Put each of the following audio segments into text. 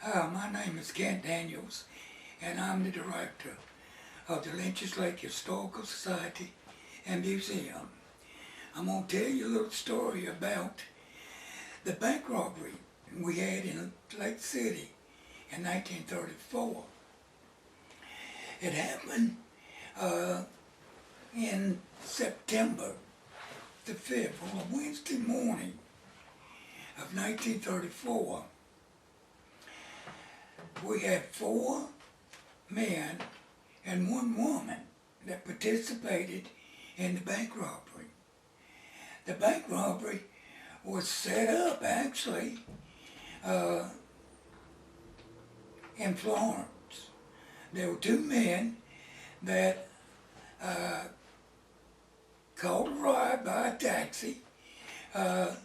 My name is Kent Daniels, and I'm the director of the Lynch's Lake Historical Society and Museum. I'm going to tell you a little story about the bank robbery we had in Lake City in 1934. It happened in September the 5th, on a Wednesday morning of 1934. We had 4 men and 1 woman that participated in the bank robbery. The bank robbery was set up actually in Florence. There were 2 men that called a ride by a taxi at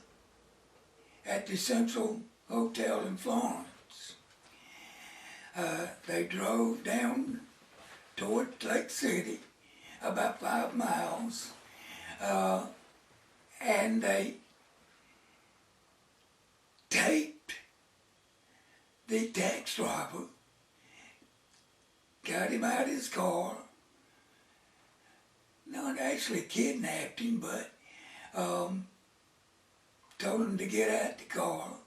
the Central Hotel in Florence. They drove down toward Lake City about 5 miles, and they taped the taxi driver, got him out of his car, not actually kidnapped him, but told him to get out the car,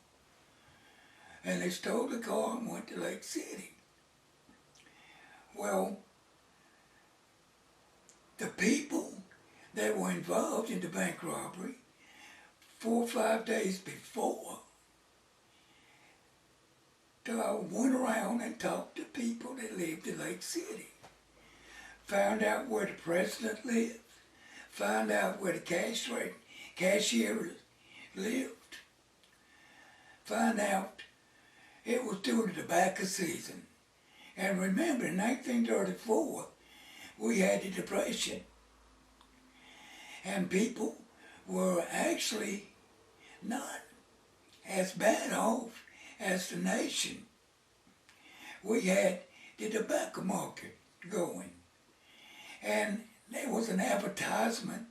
and they stole the car and went to Lake City. Well, the people that were involved in the bank robbery 4 or 5 days before went around and talked to people that lived in Lake City. Found out where the president lived, found out where the cashier lived, found out it was during the tobacco season. And remember, in 1934, we had the Depression. And people were actually not as bad off as the nation. We had the tobacco market going. And there was an advertisement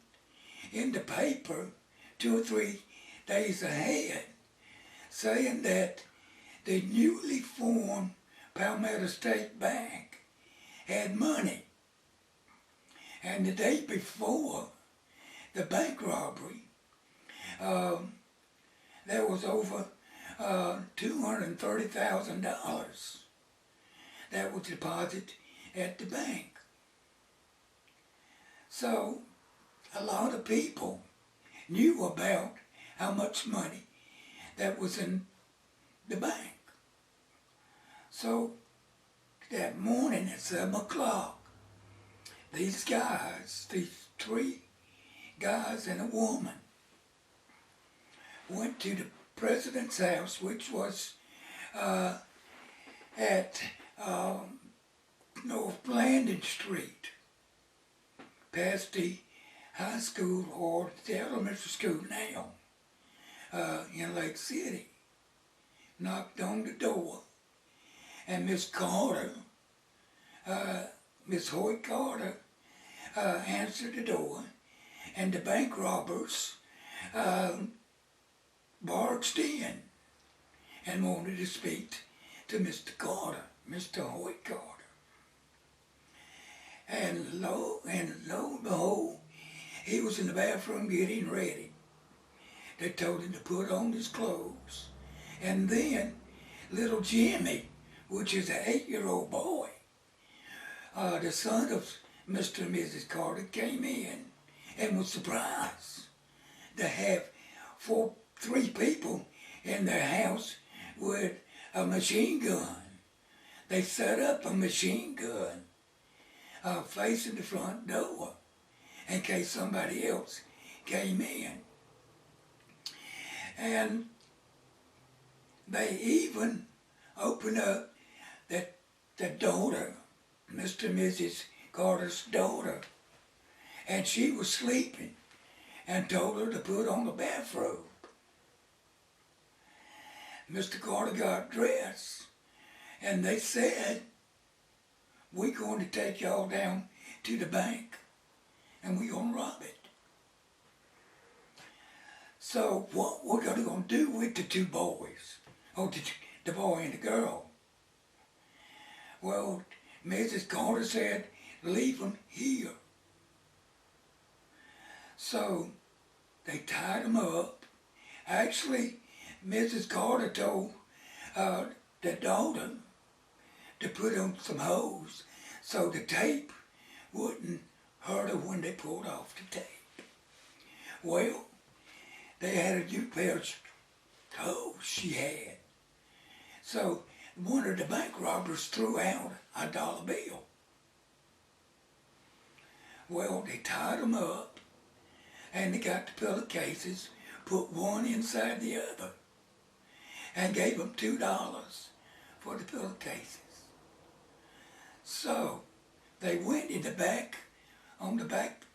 in the paper 2 or 3 days ahead saying that the newly formed Palmetto State Bank had money. And the day before the bank robbery, there was over $230,000 that was deposited at the bank. So a lot of people knew about how much money that was in the bank. So that morning at 7 o'clock, these 3 guys and a woman, went to the president's house, which was at North Blandon Street, past the high school or the elementary school now, in Lake City. Knocked on the door, and Miss Carter, Miss Hoyt Carter, answered the door, and the bank robbers barged in and wanted to speak to Mr. Carter, Mr. Hoyt Carter. And lo and behold, he was in the bathroom getting ready. They told him to put on his clothes. And then little Jimmy, which is an 8-year-old boy, the son of Mr. and Mrs. Carter, came in and was surprised to have 3 people in their house with a machine gun. They set up a machine gun facing the front door in case somebody else came in. And they even opened up the daughter, Mr. and Mrs. Carter's daughter, and she was sleeping, and told her to put on a bathrobe. Mr. Carter got dressed, and they said, "We're going to take y'all down to the bank, and we're going to rob it." So what we're going to do with the 2 boys, the boy and the girl, Well, Mrs. Carter said, leave him here. So they tied him up. Actually, Mrs. Carter told the daughter to put on some hose so the tape wouldn't hurt her when they pulled off the tape. Well, they had a new pair of hose she had. So one of the bank robbers threw out a dollar bill. Well, they tied them up and they got the pillowcases, put one inside the other, and gave them $2 for the pillowcases. So they went in the back, on the back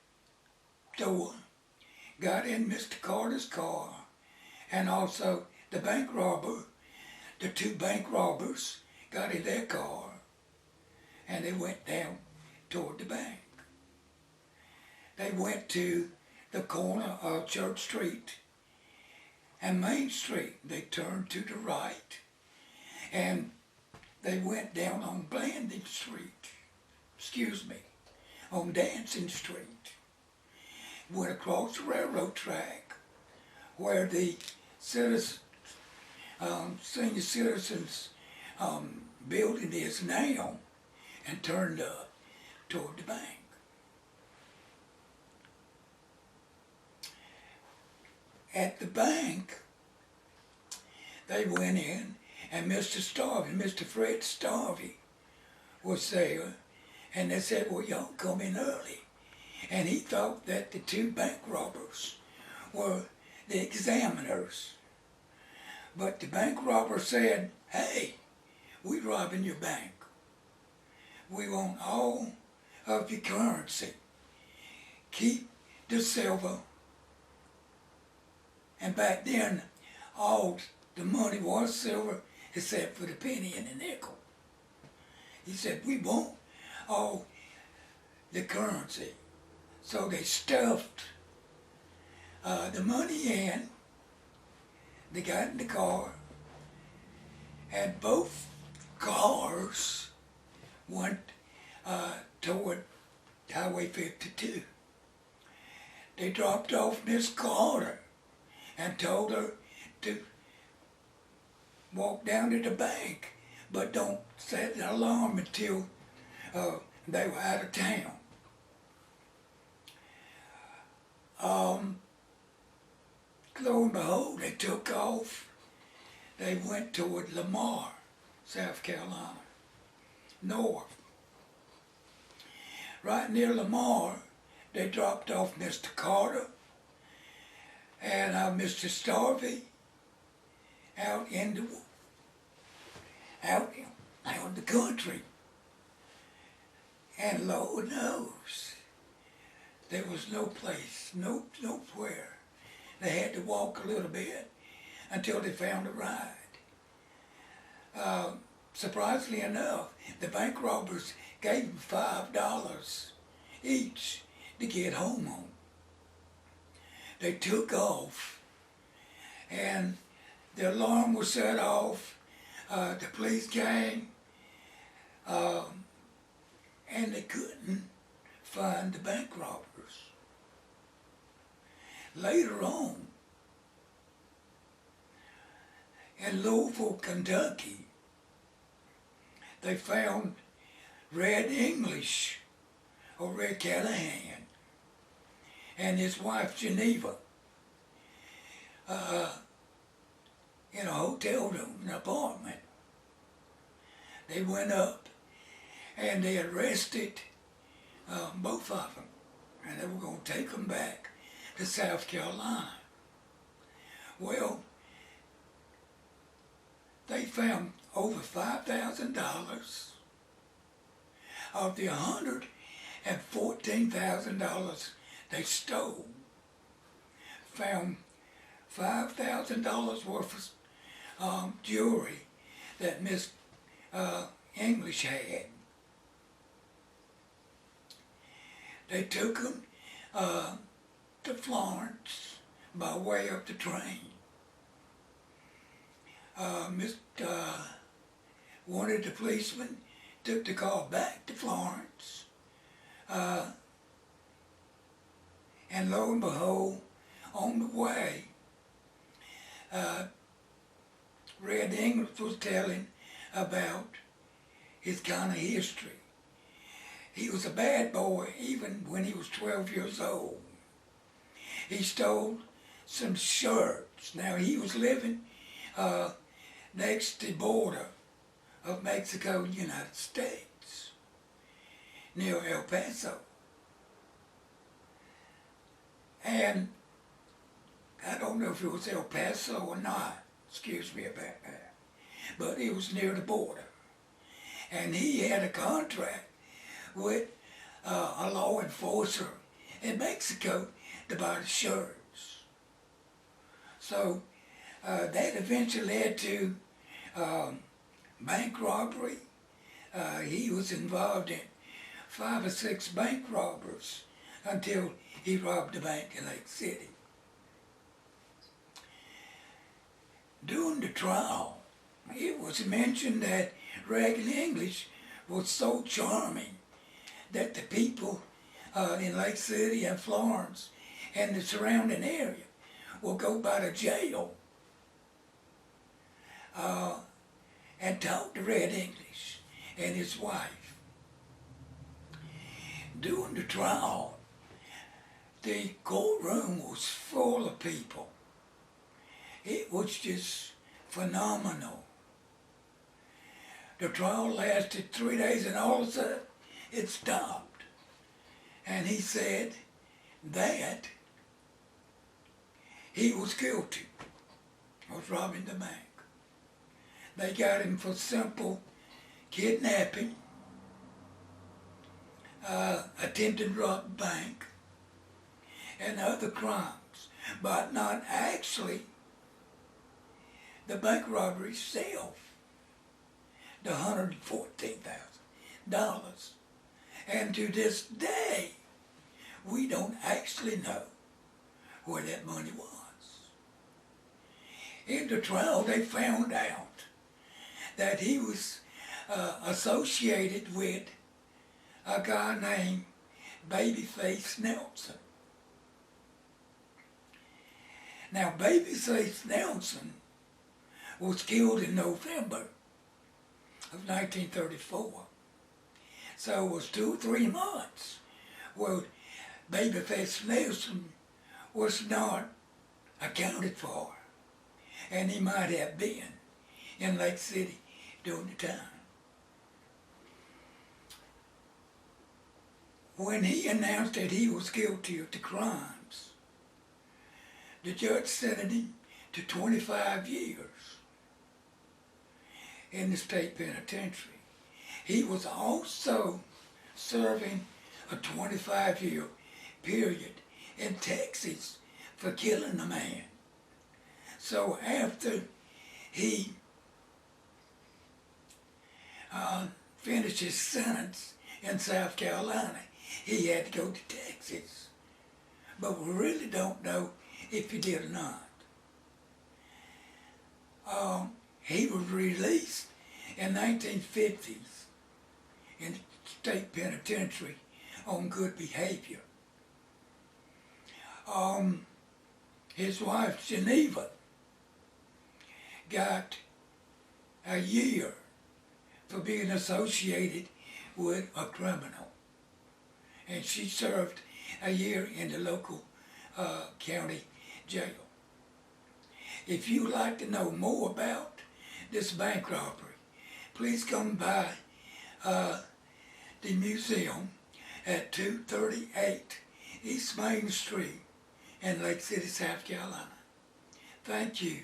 door, got in Mr. Carter's car, and also the bank robber, the two bank robbers got in their car, and they went down toward the bank. They went to the corner of Church Street and Main Street. They turned to the right, and they went down on Blanding Street, on Dancing Street. Went across the railroad track where the senior citizens building is now, and turned up toward the bank. At the bank, they went in, and Mr. Fred Starvey was there, and they said, well, y'all come in early. And he thought that the two bank robbers were the examiners. But the bank robber said, hey, we're robbing your bank. We want all of your currency. Keep the silver. And back then, all the money was silver except for the penny and the nickel. He said, we want all the currency. So they stuffed the money in. They got in the car, and both cars went toward Highway 52. They dropped off Miss Carter and told her to walk down to the bank, but don't set an alarm until they were out of town. Lo and behold, they took off. They went toward Lamar, South Carolina, north. Right near Lamar, they dropped off Mr. Carter and Mr. Starvey out in the country. And Lord knows, there was no place, nowhere. They had to walk a little bit until they found a ride. Surprisingly enough, the bank robbers gave them $5 each to get home on. They took off, and the alarm was set off. The police came, and they couldn't find the bank robbers. Later on, in Louisville, Kentucky, they found Red English, or Red Callahan, and his wife Geneva in a hotel room, an apartment. They went up and they arrested both of them, and they were going to take them back to South Carolina. Well, they found over $5,000 of the $114,000 they stole. Found $5,000 worth of jewelry that Miss English had. They took them to Florence by way of the train. One of the policemen took the car back to Florence, and lo and behold, on the way, Red English was telling about his kind of history. He was a bad boy even when he was 12 years old. He stole some shirts. Now he was living next to the border of Mexico and United States, near El Paso. And I don't know if it was El Paso or not, excuse me about that, but it was near the border. And he had a contract with a law enforcer in Mexico to buy the shirts. So that eventually led to bank robbery. He was involved in 5 or 6 bank robberies until he robbed a bank in Lake City. During the trial, it was mentioned that Reagan English was so charming that the people in Lake City and Florence and the surrounding area will go by the jail and talk to Red English and his wife. During the trial, the courtroom was full of people. It was just phenomenal. The trial lasted 3 days, and all of a sudden it stopped. And he said that he was guilty of robbing the bank. They got him for simple kidnapping, attempted to rob the bank, and other crimes, but not actually the bank robbery itself, the $114,000. And to this day, we don't actually know where that money was. In the trial, they found out that he was associated with a guy named Babyface Nelson. Now, Babyface Nelson was killed in November of 1934. So it was 2 or 3 months where Babyface Nelson was not accounted for, and he might have been in Lake City during the time. When he announced that he was guilty of the crimes, the judge sentenced him to 25 years in the state penitentiary. He was also serving a 25-year period in Texas for killing a man. So after he finished his sentence in South Carolina, he had to go to Texas. But we really don't know if he did or not. He was released in 1950s in the state penitentiary on good behavior. His wife, Geneva, got a year for being associated with a criminal. And she served a year in the local county jail. If you'd like to know more about this bank robbery, please come by the museum at 238 East Main Street in Lake City, South Carolina. Thank you.